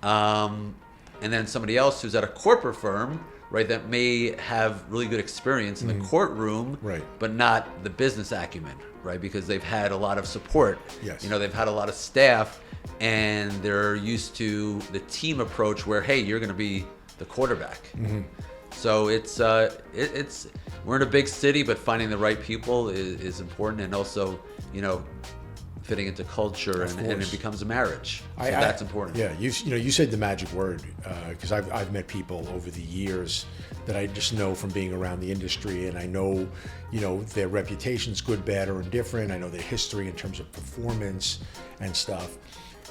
and then somebody else who's at a corporate firm, right, that may have really good experience in the courtroom, Right. but not the business acumen, right, because they've had a lot of support. Yes. They've had a lot of staff, and they're used to the team approach where, hey, you're going to be the quarterback. So it's we're in a big city, but finding the right people is important, and also, fitting into culture, and it becomes a marriage. So that's important. Yeah, you said the magic word, because I've met people over the years that I just know from being around the industry, and I know, their reputation's good, bad, or indifferent. I know their history in terms of performance and stuff.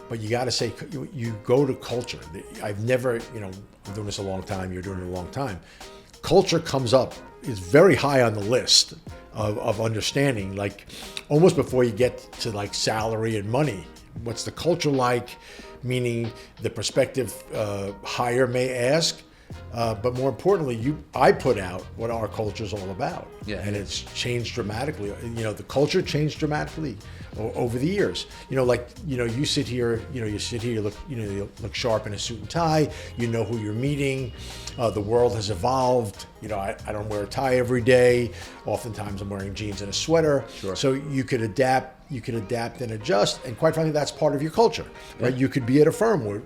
But you got to say, you go to culture. I've never, I'm doing this a long time. You're doing it a long time. Culture comes up, is very high on the list of understanding, like almost before you get to like salary and money. What's the culture like? Meaning the prospective hire may ask, but more importantly, I put out what our culture is all about. Yeah. And it's changed dramatically. The culture changed dramatically over the years. You sit here, you look sharp in a suit and tie, you know who you're meeting. The world has evolved. I don't wear a tie every day. Oftentimes I'm wearing jeans and a sweater. Sure. So you could adapt and adjust. And quite frankly, that's part of your culture, right? You could be at a firm where,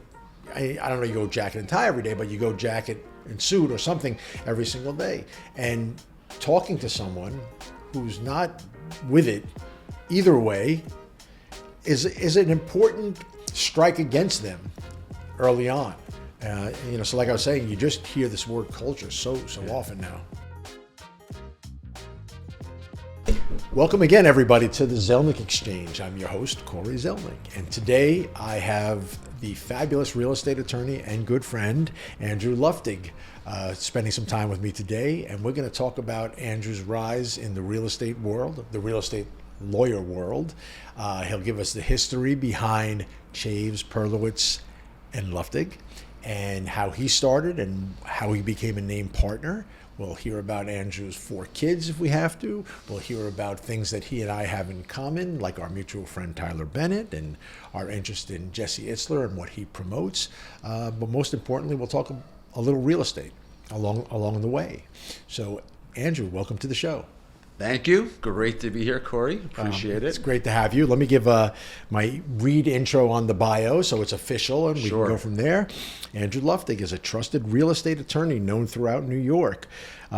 I don't know, you go jacket and tie every day, but you go jacket and suit or something every single day. And talking to someone who's not with it either way is an important strike against them early on. So like I was saying, you just hear this word culture so often now. Welcome again, everybody, to the Zelnik Exchange. I'm your host, Corey Zelnik, and today I have the fabulous real estate attorney and good friend, Andrew Luftig, spending some time with me today, and we're going to talk about Andrew's rise in the real estate world, the real estate lawyer world. He'll give us the history behind Chaves, Perlowitz, and Luftig, and how he started and how he became a named partner. We'll hear about Andrew's 4 kids if we have to. We'll hear about things that he and I have in common, like our mutual friend Tyler Bennett and our interest in Jesse Itzler and what he promotes. But most importantly, we'll talk a little real estate along the way. So, Andrew, welcome to the show. Thank you. Great to be here, Corey. Appreciate it. It's great to have you. Let me give my read intro on the bio so it's official, and we can go from there. Andrew Luftig is a trusted real estate attorney known throughout New York.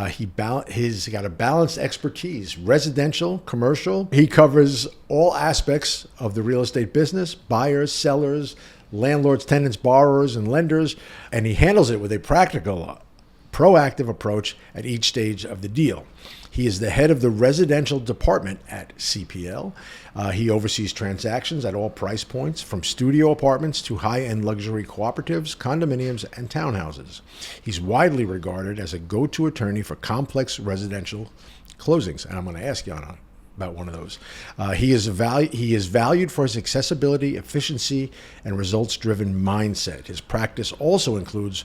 He's got a balanced expertise, residential, commercial. He covers all aspects of the real estate business, buyers, sellers, landlords, tenants, borrowers, and lenders, and he handles it with a practical, proactive approach at each stage of the deal. He is the head of the residential department at CPL. He oversees transactions at all price points, from studio apartments to high-end luxury cooperatives, condominiums, and townhouses. He's widely regarded as a go-to attorney for complex residential closings, and I'm going to ask you about one of those. He is valued for his accessibility, efficiency, and results-driven mindset. His practice also includes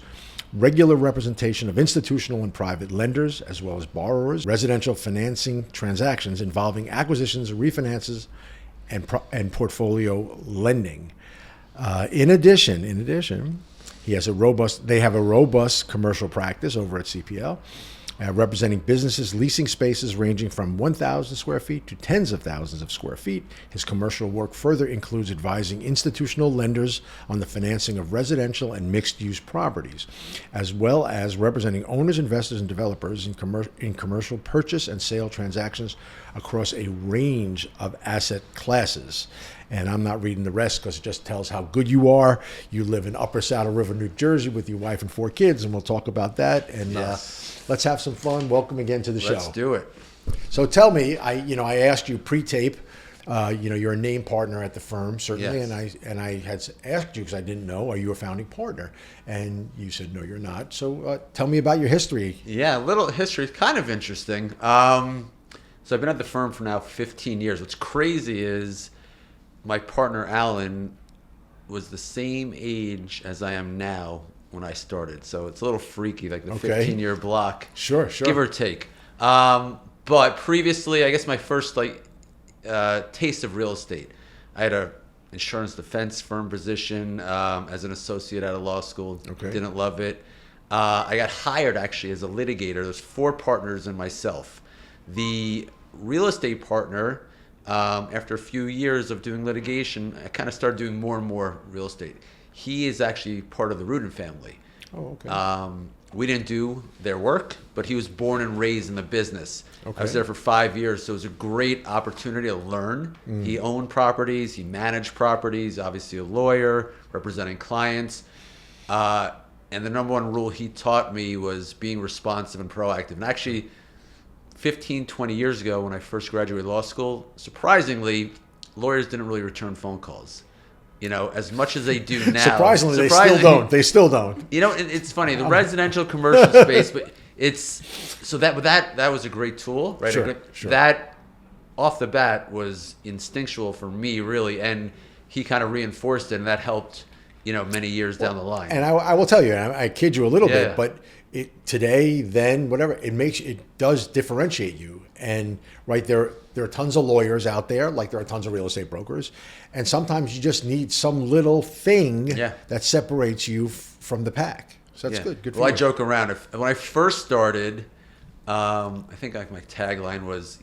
regular representation of institutional and private lenders, as well as borrowers, residential financing transactions involving acquisitions, refinances, and portfolio lending. In addition, they have a robust commercial practice over at CPL, representing businesses leasing spaces ranging from 1,000 square feet to tens of thousands of square feet. His commercial work further includes advising institutional lenders on the financing of residential and mixed-use properties, as well as representing owners, investors, and developers in commercial purchase and sale transactions across a range of asset classes. And I'm not reading the rest because it just tells how good you are. You live in Upper Saddle River, New Jersey with your wife and 4 kids, and we'll talk about that. And let's have some fun. Welcome again to the show. Let's do it. So tell me, I asked you pre-tape, you're a named partner at the firm, certainly, Yes. and I had asked you because I didn't know, are you a founding partner? And you said, no, you're not. So tell me about your history. Yeah, a little history. It's kind of interesting. So I've been at the firm for now 15 years. What's crazy is my partner, Alan, was the same age as I am now when I started. So it's a little freaky, like the 15-year block. Sure. Give or take. But previously, I guess my first taste of real estate, I had a insurance defense firm position as an associate at a law school. Okay. Didn't love it. I got hired actually as a litigator. There's 4 partners and myself. The real estate partner, after a few years of doing litigation, I kind of started doing more and more real estate. He is actually part of the Rudin family. Oh, okay. We didn't do their work, but he was born and raised in the business. Okay. I was there for 5 years, so it was a great opportunity to learn. He owned properties, he managed properties, obviously a lawyer, representing clients. And the number one rule he taught me was being responsive and proactive. And actually, 15, 20 years ago when I first graduated law school, surprisingly, lawyers didn't really return phone calls. As much as they do now. Surprisingly, they still don't. They still don't. It's funny, the residential commercial space, but that was a great tool, right? Sure. That off the bat was instinctual for me, really, and he kind of reinforced it, and that helped, many years down the line. And I will tell you, and I kid you a little bit, but today, then, whatever, it does differentiate you. And right there are tons of lawyers out there, like there are tons of real estate brokers. And sometimes you just need some little thing that separates you from the pack. So that's good. Good for you. I joke around. When I first started, I think my tagline was,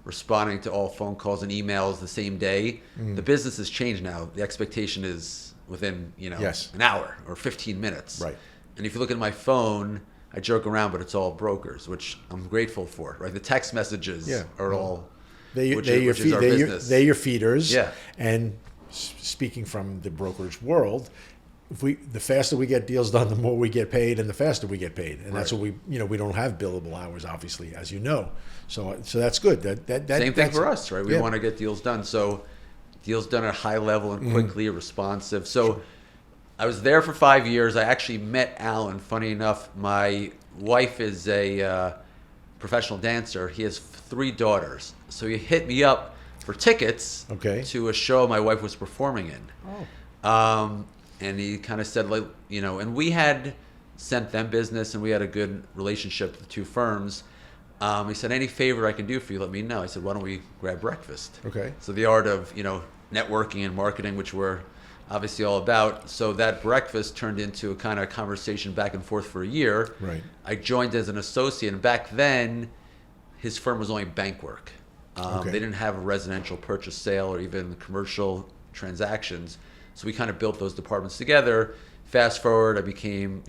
responding to all phone calls and emails the same day. The business has changed now. The expectation is within, an hour or 15 minutes. Right. And if you look at my phone, I joke around, but it's all brokers, which I'm grateful for. Right, the text messages are all they're your feeders. Yeah. And speaking from the brokerage world, the faster we get deals done, the more we get paid, and the faster we get paid. And that's what we don't have billable hours, obviously, as you know. So that's good. Same thing for us, right? We want to get deals done. So deals done at a high level and quickly, responsive. So. I was there for 5 years. I actually met Alan. Funny enough, my wife is a professional dancer. He has 3 daughters. So he hit me up for tickets to a show my wife was performing in. Oh. And he kind of said, and we had sent them business and we had a good relationship with the 2 firms. He said, any favor I can do for you, let me know. I said, why don't we grab breakfast? Okay. So the art of, networking and marketing, which we're obviously all about. So that breakfast turned into a kind of conversation back and forth for a year. Right. I joined as an associate, and back then, his firm was only bank work. They didn't have a residential purchase sale or even commercial transactions. So we kind of built those departments together. Fast forward, I became,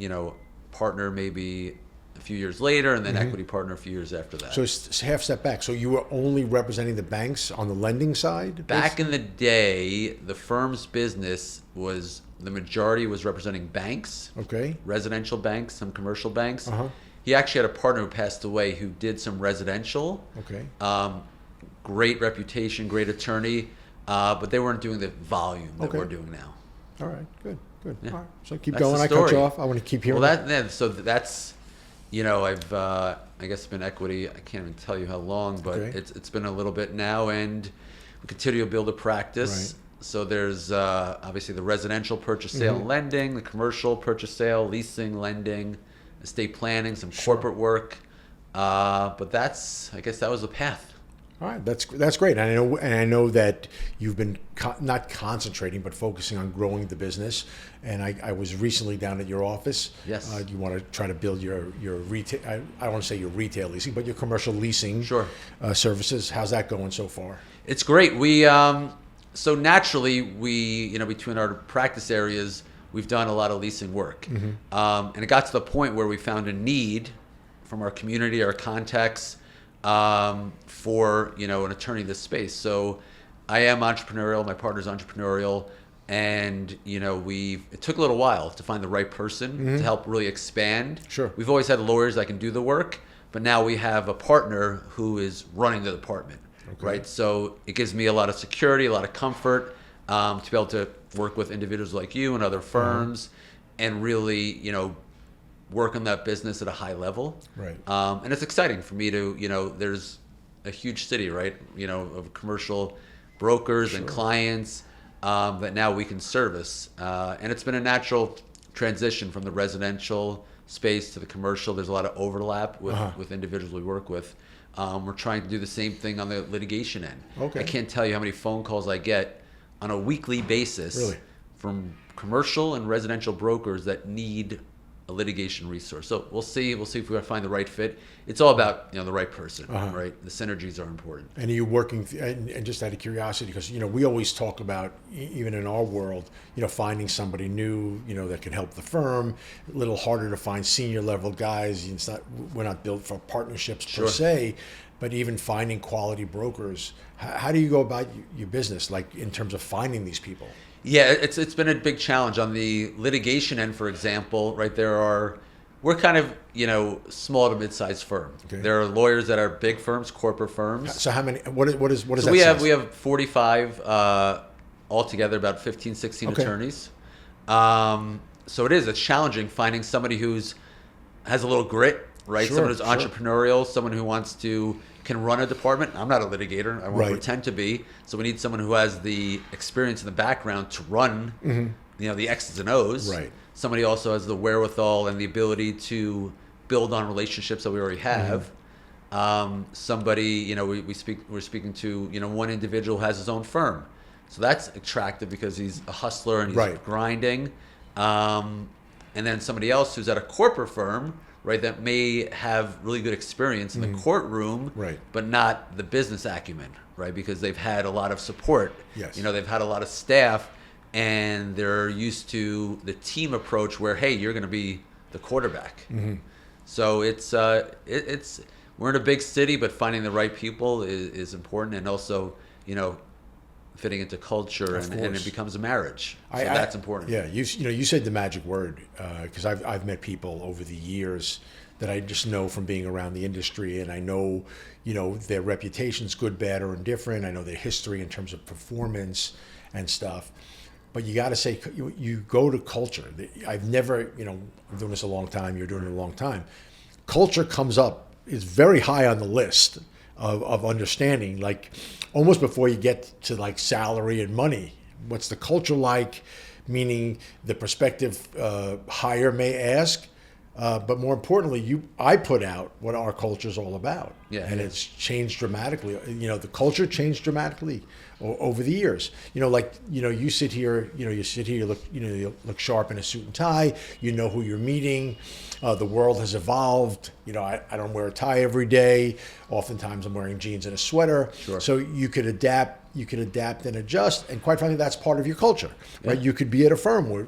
partner maybe a few years later, and then equity partner a few years after that. So it's half step back. So you were only representing the banks on the lending side? Back in the day, the firm's business was, the majority was representing banks, residential banks, some commercial banks. He actually had a partner who passed away who did some residential. Great reputation, great attorney, but they weren't doing the volume that we're doing now. All right, good. Yeah. All right, so keep going. I cut you off. I want to keep hearing. So that's, I've I guess been equity. I can't even tell you how long, but it's been a little bit now, and we continue to build a practice. Right. So there's obviously the residential purchase, sale, and lending, the commercial purchase, sale, leasing, lending, estate planning, some corporate work. But I guess that was the path. All right, that's great. And I know that you've been not concentrating, but focusing on growing the business. And I was recently down at your office. Yes. You want to try to build your retail. I don't want to say your retail leasing, but your commercial leasing services. How's that going so far? It's great. We so naturally between our practice areas, we've done a lot of leasing work, and it got to the point where we found a need from our community, our contacts. For an attorney in this space. So I am entrepreneurial, my partner's entrepreneurial, and it took a little while to find the right person to help really expand. Sure. We've always had lawyers that can do the work, but now we have a partner who is running the department. Right? So it gives me a lot of security, a lot of comfort to be able to work with individuals like you and other firms and really, work on that business at a high level. Right. And it's exciting for me to, there's a huge city, right, of commercial brokers and clients that now we can service. And it's been a natural transition from the residential space to the commercial. There's a lot of overlap with individuals we work with. We're trying to do the same thing on the litigation end. I can't tell you how many phone calls I get on a weekly basis Really? from commercial and residential brokers that need a litigation resource. So we'll see if we can find the right fit. It's all about the right person, right? The synergies are important. And are you working, and just out of curiosity, because, we always talk about, even in our world, finding somebody new, that can help the firm. A little harder to find senior level guys. We're not built for partnerships per se, but even finding quality brokers. How do you go about your business, like in terms of finding these people? Yeah, it's been a big challenge on the litigation end, for example, right? We're kind of, small to mid-sized firm. Okay. There are lawyers that are big firms, corporate firms. So how many, what is So that we size? have 45 altogether, about 15, 16 attorneys. So it's challenging finding somebody has a little grit, right? Sure, Someone who's entrepreneurial, someone who can run a department. I'm not a litigator. I won't pretend to be. So we need someone who has the experience in the background to run, the X's and O's. Right. Somebody also has the wherewithal and the ability to build on relationships that we already have. Somebody, we're speaking to, one individual who has his own firm. So that's attractive because he's a hustler and he's grinding. And then somebody else who's at a corporate firm, right, that may have really good experience in the courtroom, but not the business acumen, right, because they've had a lot of support. Yes. They've had a lot of staff, and they're used to the team approach where, hey, you're going to be the quarterback. So we're in a big city, but finding the right people is important, and also, fitting into culture, and it becomes a marriage. So that's important. Yeah, you said the magic word, because I've met people over the years that I just know from being around the industry, and I know their reputations, good, bad, or indifferent. I know their history in terms of performance and stuff. But you got to say, you go to culture. I've never, I'm doing this a long time. You're doing it a long time. Culture comes up, is very high on the list of understanding, like almost before you get to like salary and money. What's the culture like? Meaning the prospective hire may ask, but more importantly, I put out what our culture is all about, it's changed dramatically. The culture changed dramatically over the years. You sit here, you look sharp in a suit and tie. You know who you're meeting. The world has evolved. I don't wear a tie every day. Oftentimes I'm wearing jeans and a sweater. Sure. So you could adapt and adjust. And quite frankly, that's part of your culture, right? You could be at a firm where,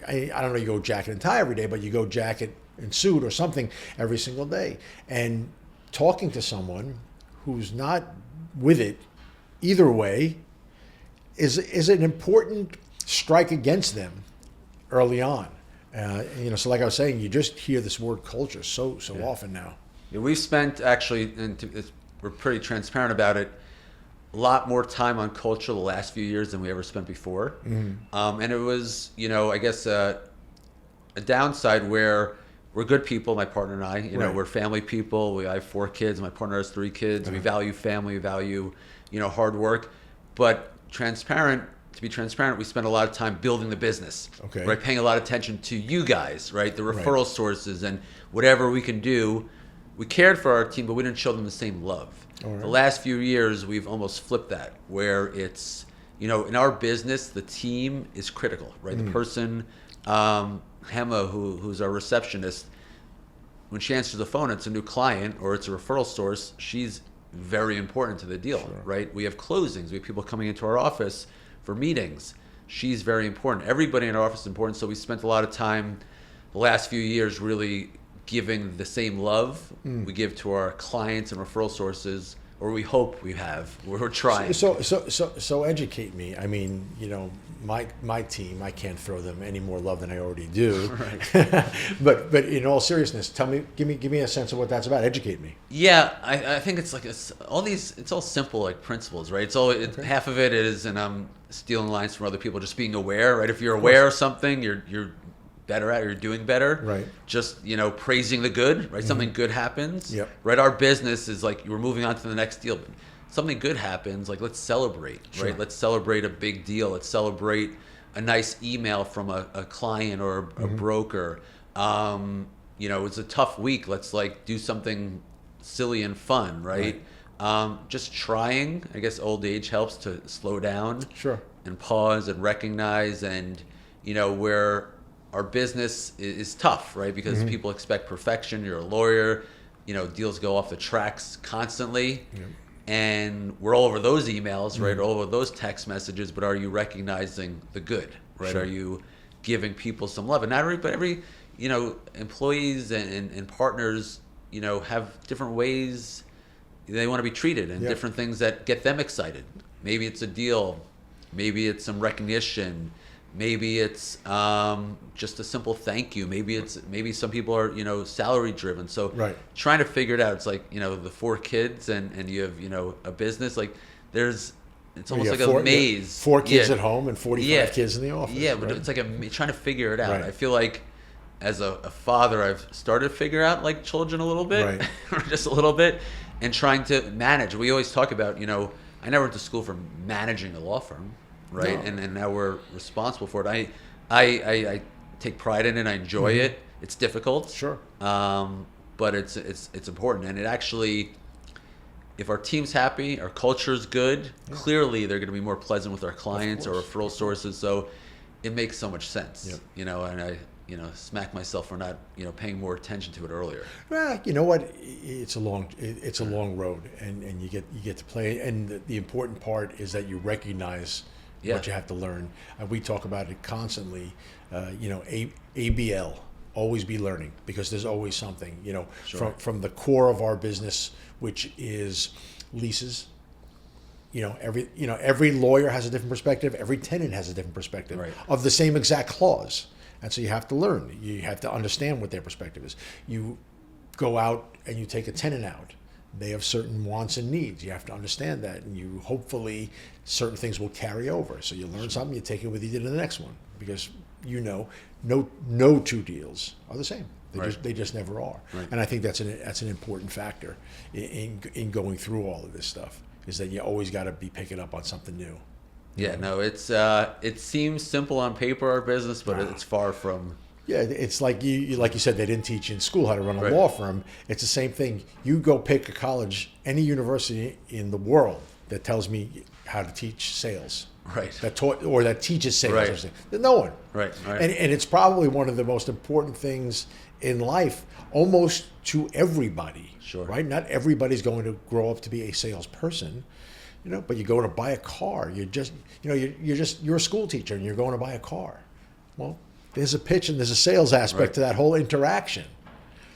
I don't know, you go jacket and tie every day, but you go jacket and suit or something every single day. And talking to someone who's not with it either way is an important strike against them early on. So like I was saying, you just hear this word culture so often now. Yeah, we've spent actually, and we're pretty transparent about it, a lot more time on culture the last few years than we ever spent before. And it was, I guess, a downside where we're good people, my partner and I. We're family people. I have 4 kids. My partner has 3 kids. We value family. We value, hard work. But to be transparent, we spend a lot of time building the business, right? Paying a lot of attention to you guys, right? The referral sources and whatever we can do. We cared for our team, but we didn't show them the same love. The last few years, we've almost flipped that, where it's, in our business, the team is critical, right? The person, Hema, who's our receptionist, when she answers the phone, it's a new client or it's a referral source, she's very important to the deal, right? We have closings. We have people coming into our office for meetings. She's very important. Everybody in our office is important, so we spent a lot of time the last few years really giving the same love we give to our clients and referral sources, or we hope we have. We're trying. So educate me. I mean, my team, I can't throw them any more love than I already do. Right. but in all seriousness, give me a sense of what that's about. Educate me. Yeah, I think it's like it's all simple like principles, right? Half of it is, and I'm stealing lines from other people, just being aware, right? If you're aware of something, you're better at it, you're doing better. Right. Just, praising the good, right? Something good happens. Yep. Right? Our business is like we're moving on to the next deal. But something good happens, like let's celebrate, right? Let's celebrate a big deal. Let's celebrate a nice email from a client or a broker. It's a tough week. Let's like do something silly and fun, right? Just trying. I guess old age helps to slow down. Sure. and pause and recognize, and where our business is tough, right? Because people expect perfection. You're a lawyer, deals go off the tracks constantly. Yeah. And we're all over those emails, right? All over those text messages, but are you recognizing the good, right? Sure. Are you giving people some love? And not every employees and partners, have different ways they want to be treated, and different things that get them excited. Maybe it's a deal, maybe it's some recognition, maybe it's just a simple thank you. Maybe some people are salary driven. So trying to figure it out. It's like the 4 kids and you have a business. Like it's almost like a maze. 4 kids at home and 45 kids in the office. Yeah, but it's like trying to figure it out. Right. I feel like as a father, I've started to figure out like children a little bit, or just a little bit, and trying to manage. We always talk about I never went to school for managing a law firm. Right, no. And now we're responsible for it. I take pride in it. I enjoy it. It's difficult, sure, but it's important. And it actually, if our team's happy, our culture's good, clearly they're going to be more pleasant with our clients or referral sources. So it makes so much sense, And I smack myself for not paying more attention to it earlier. Well, you know what? It's a long road, and you get to play. And the important part is that you recognize what you have to learn. We talk about it constantly. ABL, always be learning, because there's always something. From the core of our business, which is leases. Every lawyer has a different perspective. Every tenant has a different perspective of the same exact clause, and so you have to learn. You have to understand what their perspective is. You go out and you take a tenant out. They have certain wants and needs. You have to understand that, and you hopefully certain things will carry over. So you learn something, you take it with you to the next one, because no 2 deals are the same. They just never are. Right. And I think that's an important factor in going through all of this stuff, is that you always got to be picking up on something new. Yeah, no, it seems simple on paper, our business, but it's far from. Yeah, it's like you said, they didn't teach you in school how to run a law firm. It's the same thing. You go pick a college, any university in the world that tells me how to teach sales, that teaches sales. Right. There's no one. Right. And it's probably one of the most important things in life, almost to everybody. Sure. Right? Not everybody's going to grow up to be a salesperson. But you go to buy a car. You're a school teacher and you're going to buy a car. Well, there's a pitch and there's a sales aspect to that whole interaction.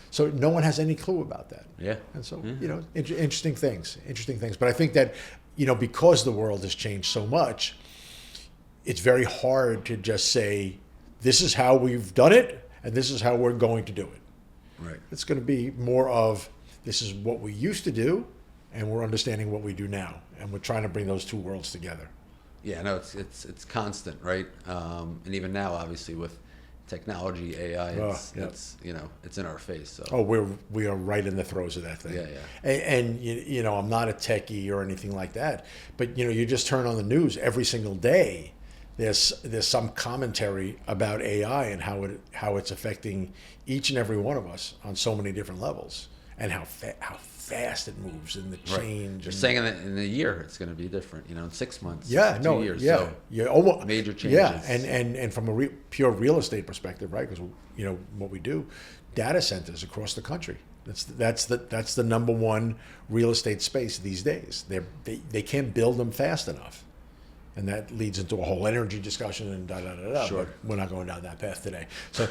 So no one has any clue about that. Yeah. And so, interesting things. But I think that, because the world has changed so much, it's very hard to just say, this is how we've done it and this is how we're going to do it. Right. It's going to be more of, this is what we used to do and we're understanding what we do now. And we're trying to bring those 2 worlds together. Yeah, no, it's constant, right? And even now, obviously, with technology, AI, it's in our face. So. We are right in the throes of that thing. Yeah. And I'm not a techie or anything like that, but you just turn on the news every single day. There's some commentary about AI and how it's affecting each and every one of us on so many different levels, and how fast it moves and the change. You're saying in a year it's going to be different, in 6 months, 2 years. Yeah, so almost major changes. Yeah, and from a pure real estate perspective, right? Because what we do, data centers across the country. That's the number one real estate space these days. They can't build them fast enough. And that leads into a whole energy discussion and da-da-da-da. Sure. But we're not going down that path today. So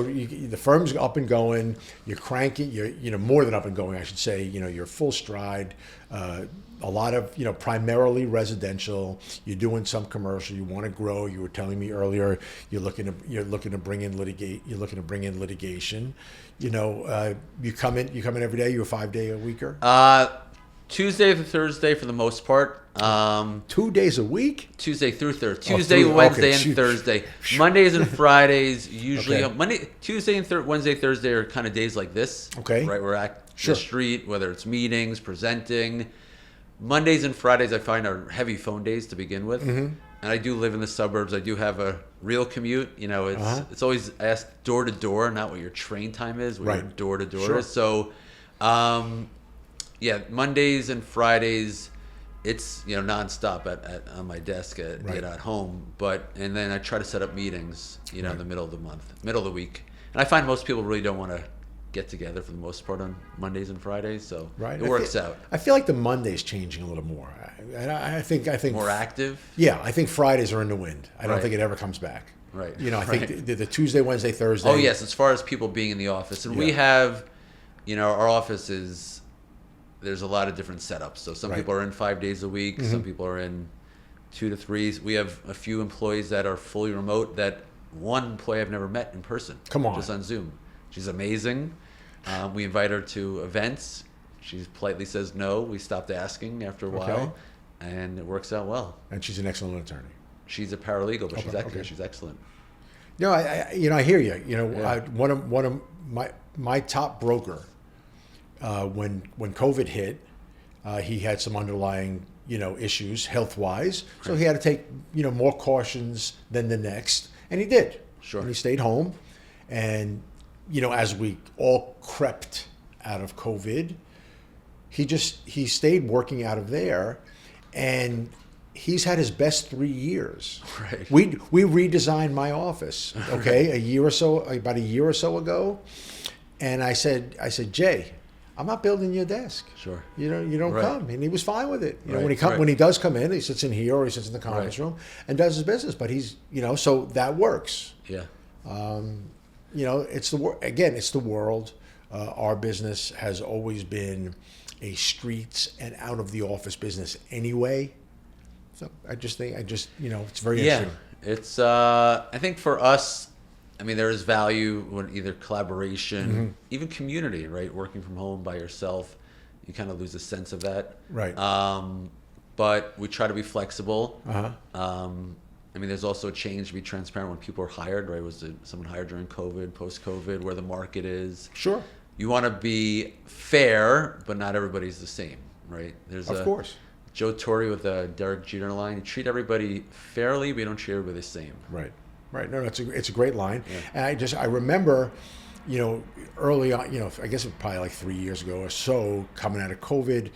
the firm's up and going. You're cranking. You're more than up and going, I should say. You're full stride. A lot of primarily residential. You're doing some commercial. You want to grow. You were telling me earlier you're looking to bring in litigation. You come in every day. You're a 5-day a weeker. Tuesday to Thursday for the most part. 2 days a week? Tuesday through Thursday. Tuesday, Wednesday, and Thursday. Mondays and Fridays usually. Okay. Tuesday and Wednesday, Thursday are kind of days like this. Okay. Right, we're at the street, whether it's meetings, presenting. Mondays and Fridays I find are heavy phone days to begin with. Mm-hmm. And I do live in the suburbs. I do have a real commute. It's always asked door to door, not what your train time is, what your door to door is. So, Mondays and Fridays, it's nonstop on my desk at home. And then I try to set up meetings in the middle of the month, middle of the week, and I find most people really don't want to get together for the most part on Mondays and Fridays, so it works out. I feel like the Monday's changing a little more. I think more active. Yeah, I think Fridays are in the wind. I don't think it ever comes back. Right. I think the Tuesday, Wednesday, Thursday. Oh yes, as far as people being in the office, and we have, our office is. There's a lot of different setups. So some people are in 5 days a week. Some people are in 2 to 3. We have a few employees that are fully remote. That one employee I've never met in person. Come on. Just on Zoom. She's amazing. We invite her to events. She politely says no. We stopped asking after a while, and it works out well. And she's an excellent attorney. She's a paralegal, but she's excellent. No, I hear you. One of my top broker. When COVID hit, he had some underlying issues health-wise, so he had to take more cautions than the next, and he did. Sure. And he stayed home, and as we all crept out of COVID, he stayed working out of there, and he's had his best 3 years. Right. We redesigned my office, about a year or so ago, and I said, Jay, I'm not building your desk. Sure. You don't come, and he was fine with it. Right. When he does come in, he sits in here or he sits in the conference room and does his business. But he's so that works. Yeah. It's the world. Our business has always been a streets and out of the office business anyway. So I just think it's very interesting. It's I think for us. I mean, there is value when either collaboration, even community, right? Working from home by yourself, you kind of lose a sense of that. Right. But we try to be flexible. I mean, there's also a change to be transparent when people are hired, right? Was someone hired during COVID, post-COVID, where the market is? Sure. You want to be fair, but not everybody's the same, right? Of course. Joe Torre with the Derek Jeter line. You treat everybody fairly, but you don't treat everybody the same. Right. Right. No, it's a great line. Yeah. And I remember, early on, I guess it was probably like 3 years ago or so, coming out of COVID.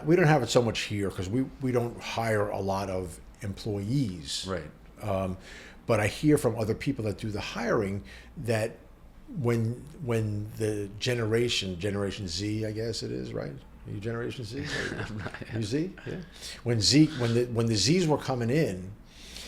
We don't have it so much here because we don't hire a lot of employees. Right. But I hear from other people that do the hiring that when the Generation Z, I guess it is, right? Are you Generation Z? You Z? Yeah. When the Zs were coming in,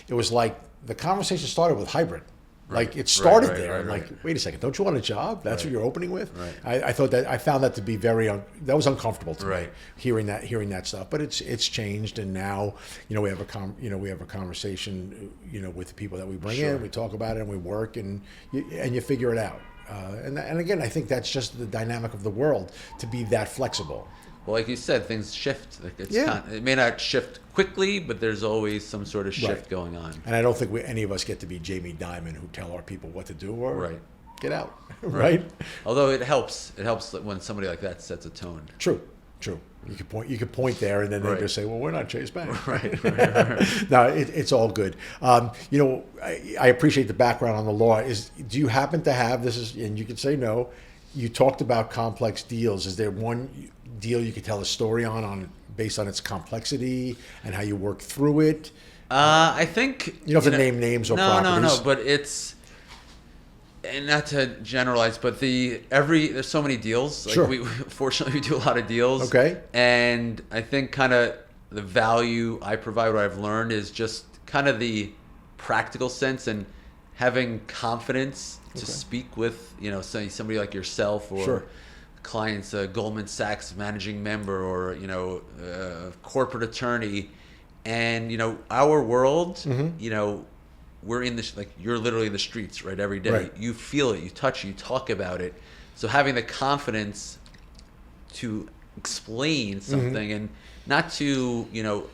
it was like the conversation started with hybrid. Right. Like it started there. Right, I'm like, wait a second, don't you want a job? That's what you're opening with? Right. I found that to be that was uncomfortable to me, hearing that stuff. But it's changed, and now we have a conversation with the people that we bring in. We talk about it and we work, and you figure it out. And again, I think that's just the dynamic of the world, to be that flexible. Well, like you said, things shift. It may not shift quickly, but there's always some sort of shift going on. And I don't think any of us get to be Jamie Dimon who tell our people what to do or get out. Right. Although it helps. It helps when somebody like that sets a tone. True. You could point there, and then they just say, "Well, we're not Chase Bank." Right. No, it's all good. I appreciate the background on the law. Do you happen to have this? And you could say no. You talked about complex deals. Is there one deal you could tell a story on based on its complexity and how you work through it? I think you don't have to name names or properties. No. But it's, and not to generalize, but there's so many deals. Like sure. Fortunately, we do a lot of deals. Okay. And I think kind of the value I provide, what I've learned, is just kind of the practical sense and having confidence to speak with, say somebody like yourself or clients, Goldman Sachs managing member or, corporate attorney. And, our world, we're in this, like you're literally in the streets, right? Every day. Right. You feel it, you touch it, you talk about it. So having the confidence to explain something and not to,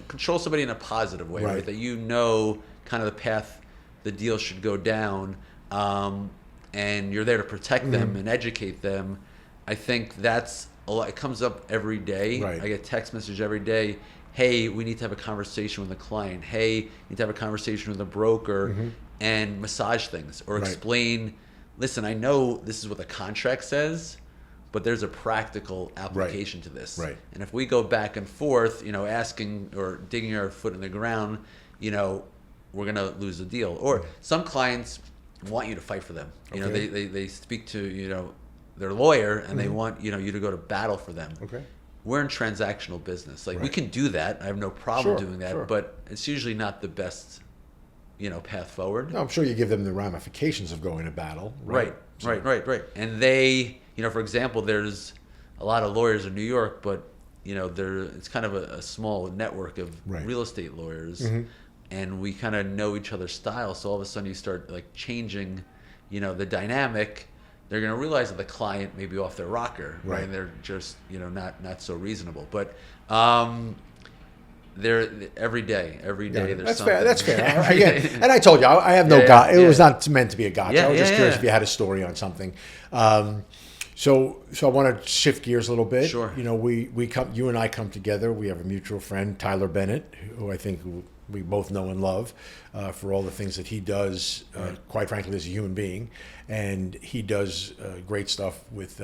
control somebody in a positive way, right? That kind of the path the deal should go down. And you're there to protect them and educate them. I think that's a lot. It comes up every day. Right. I get text message every day. Hey, we need to have a conversation with a client. Hey, we need to have a conversation with a broker and massage things or explain, listen, I know this is what the contract says, but there's a practical application to this. Right. And if we go back and forth, asking or digging our foot in the ground, we're going to lose the deal. Or some clients want you to fight for them. They speak to, their lawyer and they want, you to go to battle for them. Okay. We're in transactional business. Like we can do that. I have no problem doing that, but it's usually not the best, path forward. No, I'm sure you give them the ramifications of going to battle. Right. And they, for example, there's a lot of lawyers in New York, but it's kind of a small network of real estate lawyers, and we kind of know each other's style. So all of a sudden you start like changing, the dynamic. They're going to realize that the client may be off their rocker, right? And they're just, not so reasonable. But they're every day there's that's something. fair. That's fair. Again, and I told you I have no it was not meant to be a gotcha. I was just curious if you had a story on something. So I want to shift gears a little bit. Sure. You and I come together. We have a mutual friend, Tyler Bennett, who I think we both know and love for all the things that he does, quite frankly, as a human being. And he does great stuff with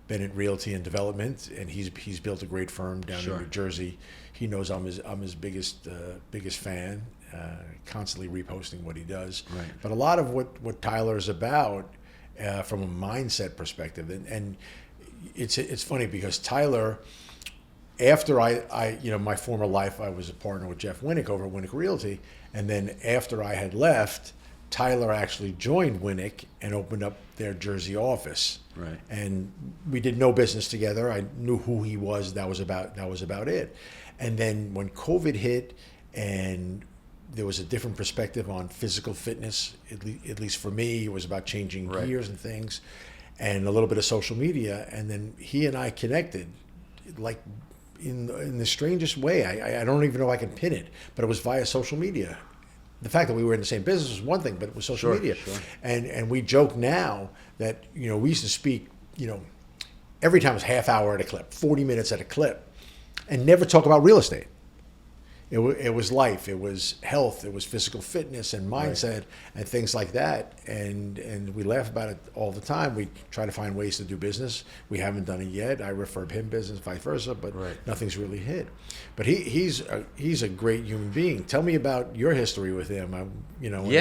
Bennett Realty and Development, and he's built a great firm down in New Jersey. He knows I'm his biggest fan, constantly reposting what he does. Right. But a lot of what Tyler's about from a mindset perspective, and it's funny because Tyler, after I my former life, I was a partner with Jeff Winnick over at Winnick Realty, and then after I had left, Tyler actually joined Winnick and opened up their Jersey office. Right. And we did no business together. I knew who he was. That was about it. And then when COVID hit, and there was a different perspective on physical fitness, at least for me, it was about changing gears and things, and a little bit of social media. And then he and I connected, like in the strangest way. I don't even know if I can pin it, but it was via social media. The fact that we were in the same business was one thing, but it was social media. Sure. And we joke now that, we used to speak, every time it was half hour at a clip, 40 minutes at a clip, and never talk about real estate. It was life, it was health, it was physical fitness and mindset and things like that. And we laugh about it all the time. We try to find ways to do business. We haven't done it yet. I refer him business, vice versa, but nothing's really hit. But he's a great human being. Tell me about your history with him. We Tyler's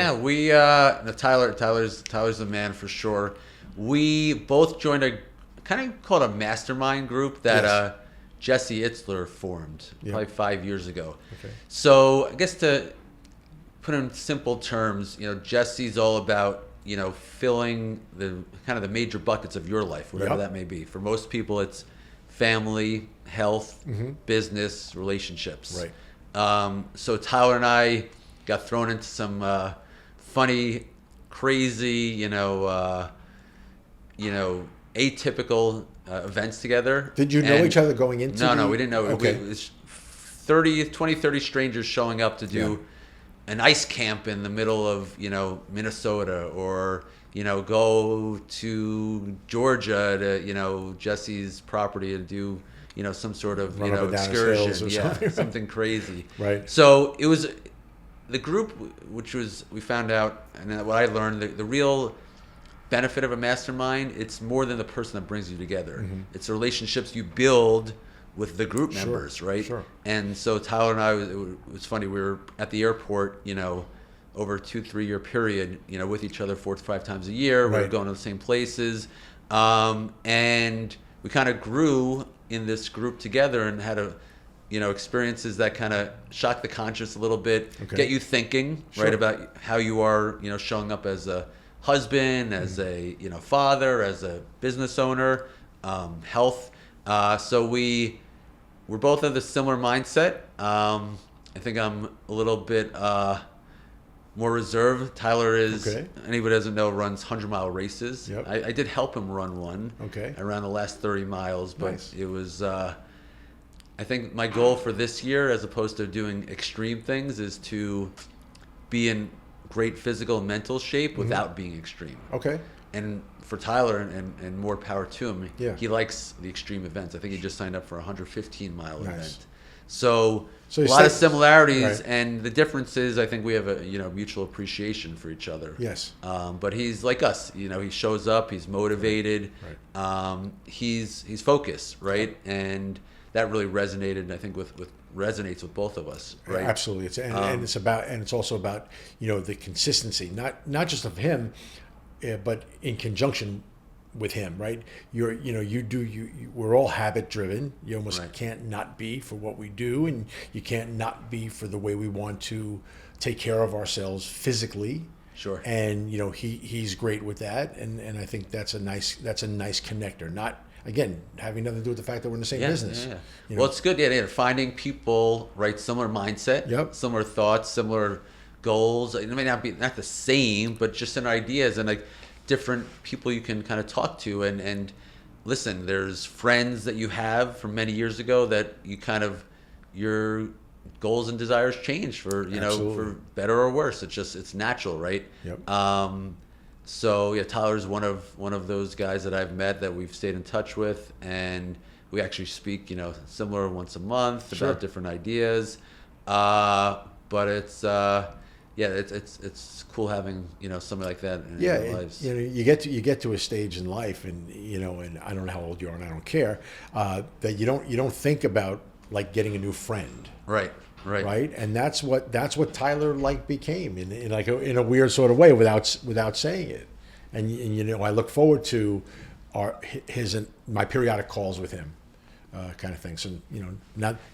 the man for sure. We both joined a kind of called a mastermind group that Jesse Itzler formed probably 5 years ago. Okay. So I guess to put in simple terms, Jesse's all about, filling the kind of the major buckets of your life, whatever that may be. For most people, it's family, health, business, relationships. Right. So Tyler and I got thrown into some funny, crazy, atypical events together. Did you know each other going into No, we didn't know. Okay. It was 30 strangers showing up to do an ice camp in the middle of, Minnesota, or, go to Georgia to, Jesse's property to do, some sort of, excursion. Something crazy. Right. So it was the group, which was, we found out, and what I learned, the real benefit of a mastermind, it's more than the person that brings you together. It's the relationships you build with the group members, right? Sure. And so Tyler and I, it was funny, we were at the airport, over a 2-3 year period, with each other 4 to 5 times a year. We were going to the same places. And we kind of grew in this group together and had experiences that kind of shock the conscience a little bit, get you thinking, right, about how you are, showing up as a husband, as a father, as a business owner, health. So we're both of the similar mindset. I think I'm a little bit more reserved. Tyler is, anybody who doesn't know, runs 100-mile races. Yep. I did help him run one. I ran the last 30 miles, but it was, I think my goal for this year, as opposed to doing extreme things, is to be in great physical and mental shape without being extreme. And for Tyler, and more power to him, he likes the extreme events. I think he just signed up for a 115-mile event. So So a you lot of say- similarities, Right. and the difference is I think we have a mutual appreciation for each other. Yes. But he's like us. He shows up. He's motivated. Right. He's focused, right? And that really resonated, I think, resonates with both of us, right? Absolutely. It's also about the consistency, not just of him, but in conjunction with him, right? We're all habit driven. You almost Right. can't not be for what we do, and you can't not be for the way we want to take care of ourselves physically. Sure. And he's great with that, and I think that's a nice connector. Not, again, having nothing to do with the fact that we're in the same business. Yeah. Well, it's good. Yeah, finding people, right? Similar mindset, Yep. similar thoughts, similar goals. It may not be the same, but just in ideas and like different people you can kind of talk to and listen. There's friends that you have from many years ago that you kind of your goals and desires change for Absolutely. for better or worse. It's natural, right? Yep. So yeah, Tyler's one of those guys that I've met that we've stayed in touch with, and we actually speak, similar once a month Sure. about different ideas. But it's cool having somebody like that in our lives. You get to a stage in life, and and I don't know how old you are, and I don't care, that you don't think about like getting a new friend. Right. Right, and that's what Tyler became in a weird sort of way without saying it, and I look forward to my periodic calls with him, kind of thing. So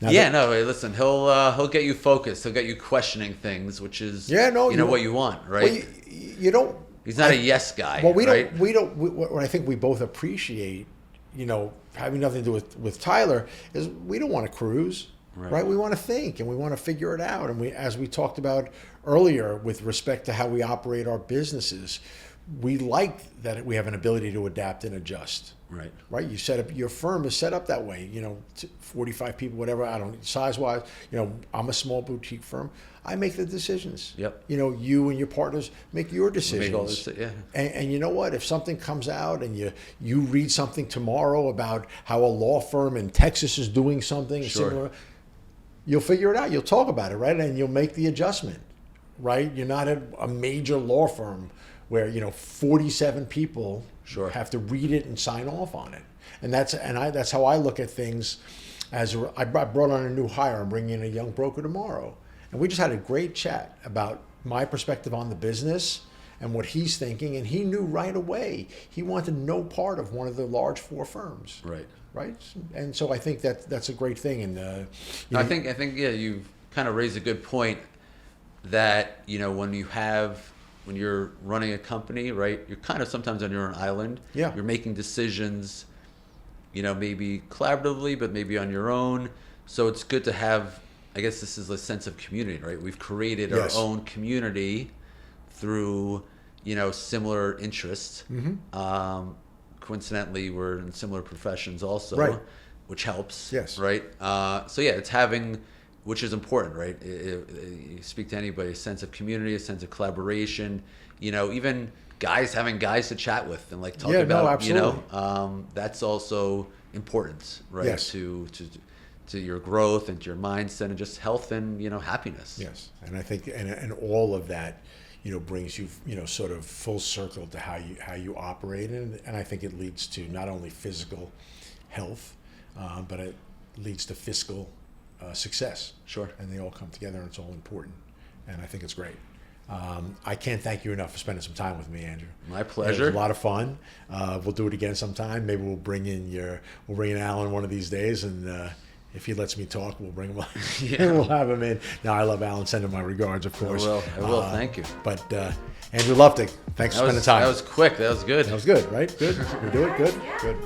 listen, he'll get you focused. He'll get you questioning things, which is what you want, right? Well, you don't. He's not a yes guy. Well, right? What I think we both appreciate, having nothing to do with Tyler, is we don't want to cruise. Right. We want to think and we want to figure it out. And as we talked about earlier with respect to how we operate our businesses, we like that we have an ability to adapt and adjust. Right. You set up, your firm is set up that way, 45 people, whatever, I don't, size wise, I'm a small boutique firm. I make the decisions. Yep. You and your partners make your decisions. Make all this, yeah. And you know what? If something comes out and you read something tomorrow about how a law firm in Texas is doing something similar, you'll figure it out. You'll talk about it, right? And you'll make the adjustment, right? You're not a major law firm where 47 people have to read it and sign off on it. And that's how I look at things. I brought on a new hire. I'm bringing in a young broker tomorrow, and we just had a great chat about my perspective on the business and what he's thinking. And he knew right away he wanted no part of one of the large four firms. Right, and so I think that's a great thing, and I think you've kind of raised a good point that when you're running a company, right, you're kind of sometimes on your own island. Yeah, you're making decisions, maybe collaboratively, but maybe on your own. So it's good to have. I guess this is a sense of community, right? We've created our own community through similar interests. Mm-hmm. Coincidentally, we're in similar professions also, which helps. Yes. Right. It's having, which is important, right? You speak to anybody, a sense of community, a sense of collaboration. Even having guys to chat with and talk about. Absolutely. That's also important, right? Yes. To your growth and to your mindset and just health and happiness. Yes, and I think and all of that. Brings you, sort of full circle to how you operate, and I think it leads to not only physical health, but it leads to fiscal success. Sure. And they all come together, and it's all important, and I think it's great. I can't thank you enough for spending some time with me, Andrew. My pleasure. It was a lot of fun. We'll do it again sometime. Maybe we'll bring in Alan one of these days, and if he lets me talk, we'll bring him on. We'll have him in. No, I love Alan. Send him my regards, of course. I will. Thank you. But Andrew Luftig, thanks for spending time. That was quick. That was good. That was good, right? Good. We do it? Good? Good.